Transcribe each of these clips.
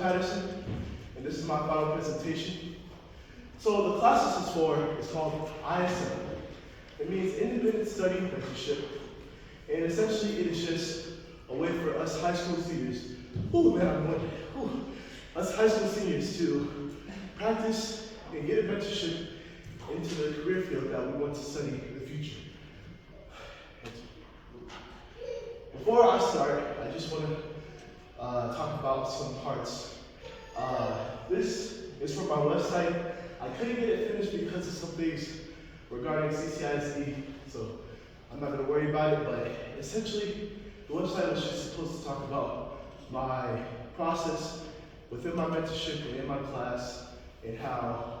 Patterson, and this is my final presentation. So the class this is for is called ISM. It means Independent Study Mentorship, and essentially it is just a way for us high school seniors, us high school seniors to practice and get a mentorship into the career field that we want to study in the future. Before I start, I just want to talk about some parts. This is from my website. I couldn't get it finished because of some things regarding CCISD, so I'm not going to worry about it, but essentially the website was just supposed to talk about my process within my mentorship and in my class, and how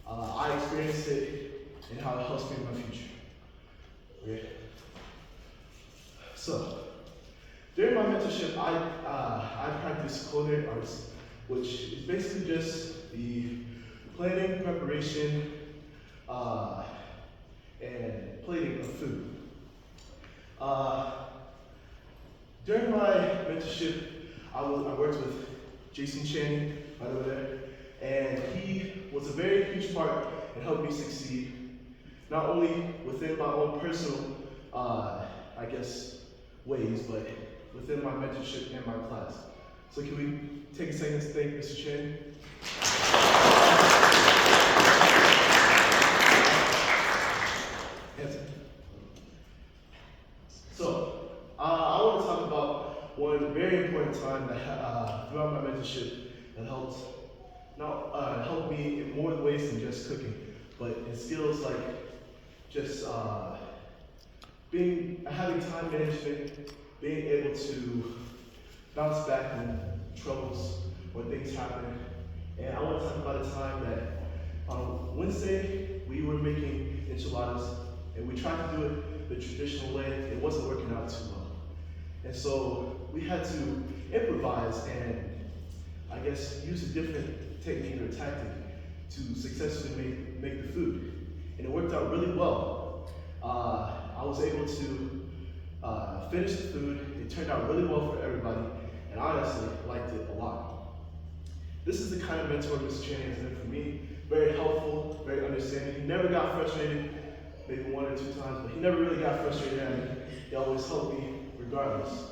I experienced it and how it helps me in my future. Okay. So, during my mentorship, I practiced culinary arts, which is basically just the planning, preparation, and plating of food. During my mentorship, I worked with Jason Channing right over there, and he was a very huge part in helping me succeed, not only within my own personal, ways, but within my mentorship and my class. So can we take a second to thank Mr. Channing? So, I want to talk about one very important time that throughout my mentorship that helped me in more ways than just cooking, but in skills like just having time management, being able to bounce back when troubles or things happen. And I want to talk about a time that on Wednesday we were making enchiladas, and we tried to do it the traditional way. It wasn't working out too well. And so we had to improvise and use a different technique or tactic to successfully make the food. And it worked out really well. I was able to finish the food. It turned out really well for everybody, and I honestly liked it a lot. This is the kind of mentor Mr. Channing has been for me. Very helpful, very understanding. He never got frustrated, maybe one or two times, but he never really got frustrated at me. He always helped me regardless.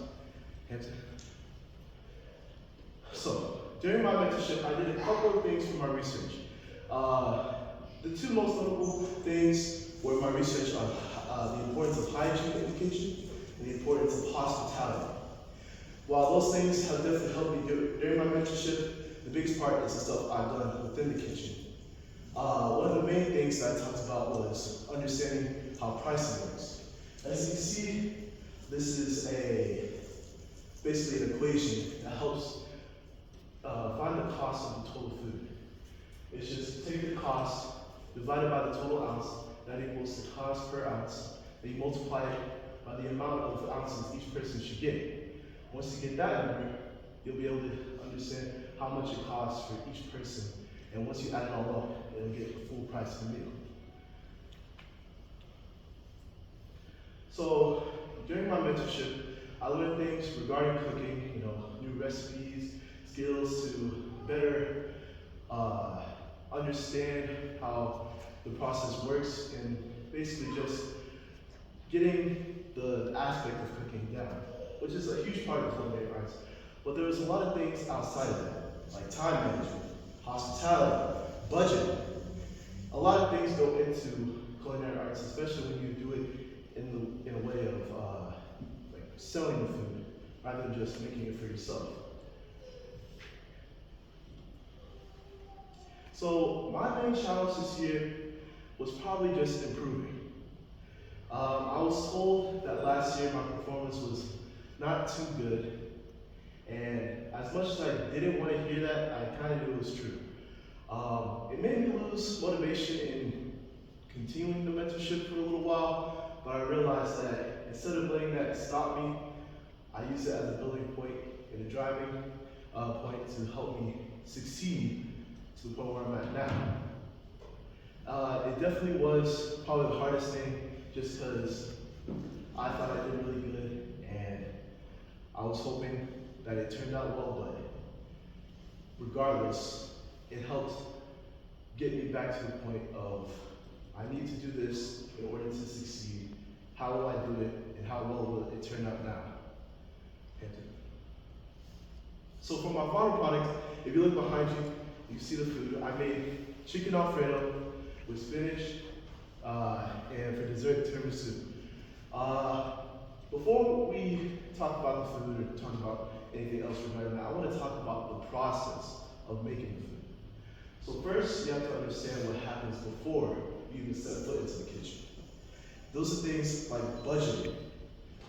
So, during my mentorship, I did a couple of things for my research. The two most notable things were my research on the importance of hygiene in the kitchen and the importance of hospitality. While those things have definitely helped me during my mentorship, the biggest part is the stuff I've done within the kitchen. One of the main things that I talked about was understanding how pricing works. As you can see, this is basically an equation that helps find the cost of the total food. It's just take the cost divided by the total ounce, that equals the cost per ounce, then you multiply it by the amount of ounces each person should get. Once you get that number, you'll be able to understand how much it costs for each person, and once you add it all up, it'll get the full price of the meal. So, during my mentorship, I learned things regarding cooking, new recipes, skills to better understand how the process works, and basically just getting the aspect of cooking down, which is a huge part of culinary arts. But there was a lot of things outside of that, like time management, hospitality, budget. A lot of things go into culinary arts, especially when you do it in a way of selling the food rather than just making it for yourself. So my main challenge this year was probably just improving. I was told that last year my performance was not too good, and as much as I didn't want to hear that, I kind of knew it was true. It made me lose motivation in continuing the mentorship for a little while, but I realized that instead of letting that stop me, I used it as a building point and a driving point to help me succeed to the point where I'm at now. It definitely was probably the hardest thing, just because I thought I did really good, and I was hoping that it turned out well, but regardless, it helped get me back to the point of I need to do this in order to succeed. How will I do it, and how well will it turn out now? So for my final product, if you look behind you, you see the food. I made chicken Alfredo with spinach and for dessert tiramisu. Before we talk about the food or talk about anything else regarding that, I want to talk about the process of making the food. So first, you have to understand what happens before you even set foot into the kitchen. Those are things like budgeting,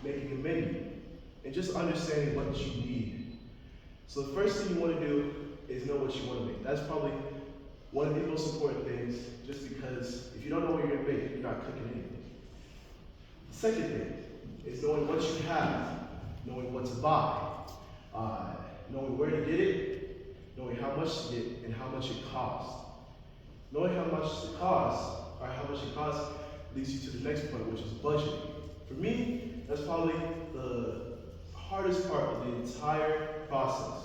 making a menu, and just understanding what you need. So the first thing you want to do is know what you want to make. That's probably one of the most important things, just because if you don't know what you're going to make, you're not cooking anything. The second thing is knowing what you have, knowing what to buy, knowing where to get it, knowing how much to get, and how much it costs. Knowing how much it costs, or how much it costs, leads you to the next point, which is budgeting. For me, that's probably the hardest part of the entire process,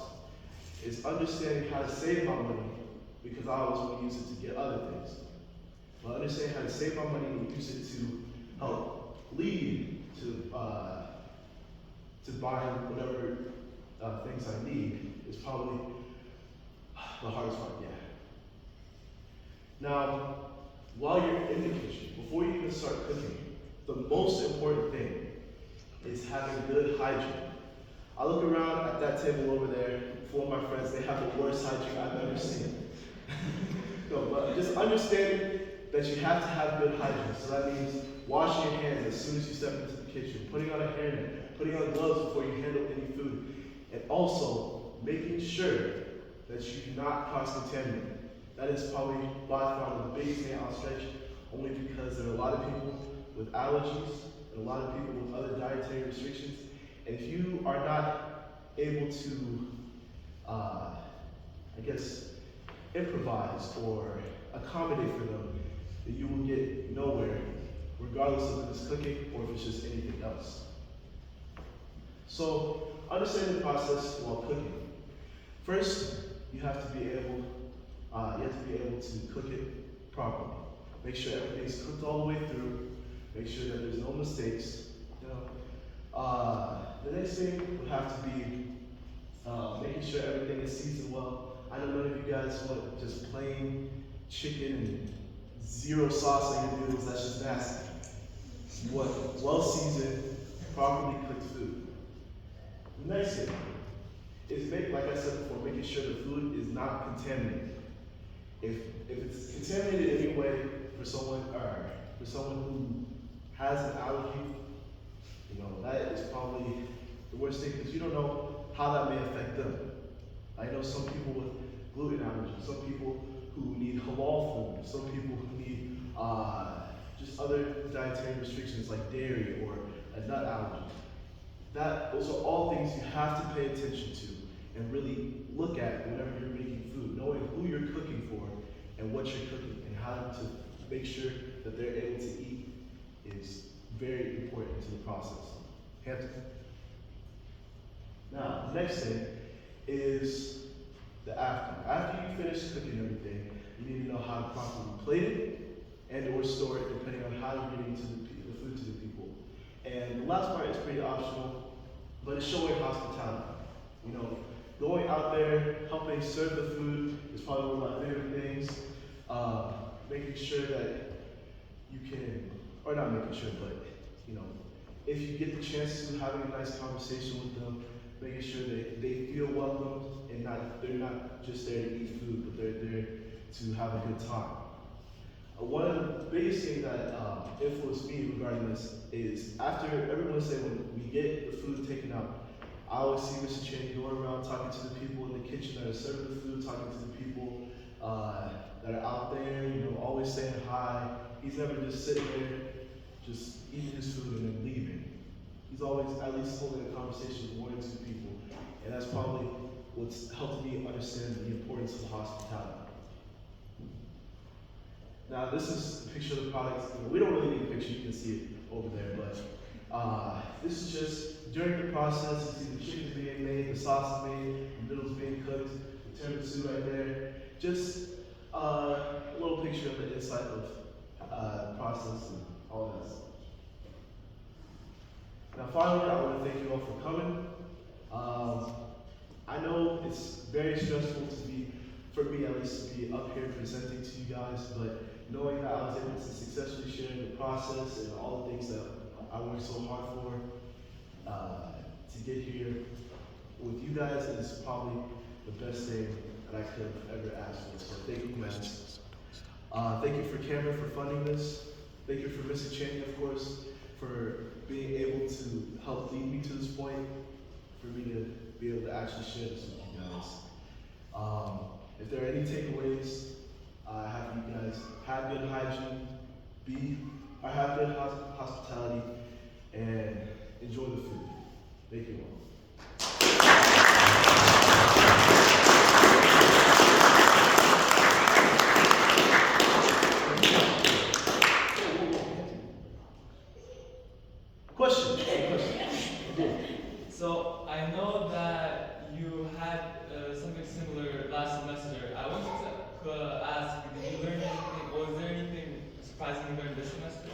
is understanding how to save my money, because I always want to use it to get other things. But understanding how to save my money and use it to help lead to buying whatever things I need is probably the hardest part, yeah. Now, while you're in the kitchen, before you even start cooking, the most important thing is having good hygiene. I look around at that table over there, four of my friends, they have the worst hygiene I've ever seen. No, but just understanding that you have to have good hygiene. So that means washing your hands as soon as you step into the kitchen, putting on a hairnet, putting on gloves before you handle any food, and also making sure that you do not cross-contaminate. That is probably by far the biggest thing I'll stretch, only because there are a lot of people with allergies and a lot of people with other dietary restrictions. And if you are not able to, improvise or accommodate for them, then you will get nowhere, regardless of if it's cooking or if it's just anything else. So, understand the process while cooking. First, you have to be able to cook it properly. Make sure everything's cooked all the way through. Make sure that there's no mistakes. The next thing would have to be making sure everything is seasoned well. I know none of you guys want just plain chicken and zero sauce on your noodles. That's just nasty. You want well seasoned, properly cooked food. The next thing is like I said before, making sure the food is not contaminated. If it's contaminated in any way for someone who has an allergy, that is probably the worst thing, because you don't know how that may affect them. I know some people with gluten allergies, some people who need halal food, some people who need just other dietary restrictions like dairy or a nut allergy. Those are all things you have to pay attention to and really look at whenever you're making food, knowing who you're cooking for and what you're cooking and how to make sure that they're able to eat is very important to the process. Now, the next thing is the after. After you finish cooking everything, you need to know how to properly plate it and or store it, depending on how you're getting the food to the people. And the last part is pretty optional, but it's showing hospitality. Going out there, helping serve the food is probably one of my favorite things. Making sure that you can, or not making sure, but if you get the chance to having a nice conversation with them, making sure that they feel welcome and they're not just there to eat food, but they're there to have a good time. One of the biggest things that influenced me regarding this is after everyone said when we get the food taken out, I always see Mr. Cheney going around talking to the people in the kitchen that are serving the food, talking to the people that are out there, always saying hi. He's never just sitting there, just eating his food and then leaving. He's always at least holding a conversation with one or two people, and that's probably what's helped me understand the importance of hospitality. Now, this is a picture of the product. We don't really need a picture, you can see it over there, but this is just during the process. You see the chicken being made, the sauce is made, the noodles being cooked, the tiramisu right there. Just a little picture of the inside of process and all that stuff. Now, finally, I want to thank you all for coming. Um, I know it's very stressful for me at least, to be up here presenting to you guys, but knowing that I was able to successfully share the process and all the things that I worked so hard for to get here with you guys is probably the best thing that I could have ever asked for. So thank you, man. Thank you for Cameron for funding this. Thank you for Mr. Chaney, of course, for being able to help lead me to this point, for me to be able to actually share this with you guys. If there are any takeaways, I have you guys have good hygiene, have good hospitality, and enjoy the food. Thank you all. Question. So I know that you had something similar last semester. I wanted to ask, did you learn anything? Was there anything surprising you learned this semester?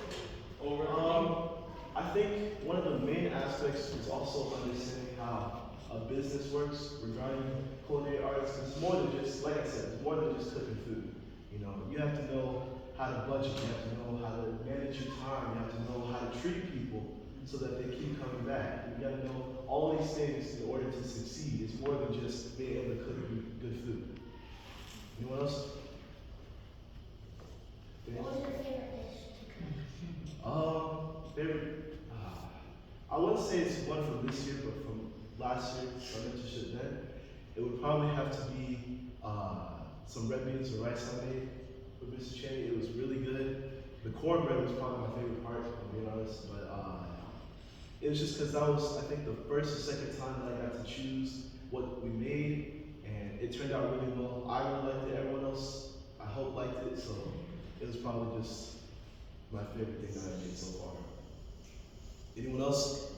I think one of the main aspects is also understanding how a business works regarding culinary arts. It's more than just, like I said, it's more than just cooking food. You know, you have to know how to budget. You have to know how to manage your time. You have to know how to treat people so that they keep coming back. You got to know all these things in order to succeed. It's more than just being able to cook good food. Anyone else? What was your favorite dish to Favorite. I wouldn't say it's one from this year, but from last year, so I mentioned then. It would probably have to be some red beans or rice I made with Mr. Chaney. It was really good. The cornbread was probably my favorite part, if being honest, but it was just because that was, I think, the first or second time that I got to choose what we made, and it turned out really well. I really liked it. Everyone else, I hope, liked it, so it was probably just my favorite thing that I made so far. Anyone else?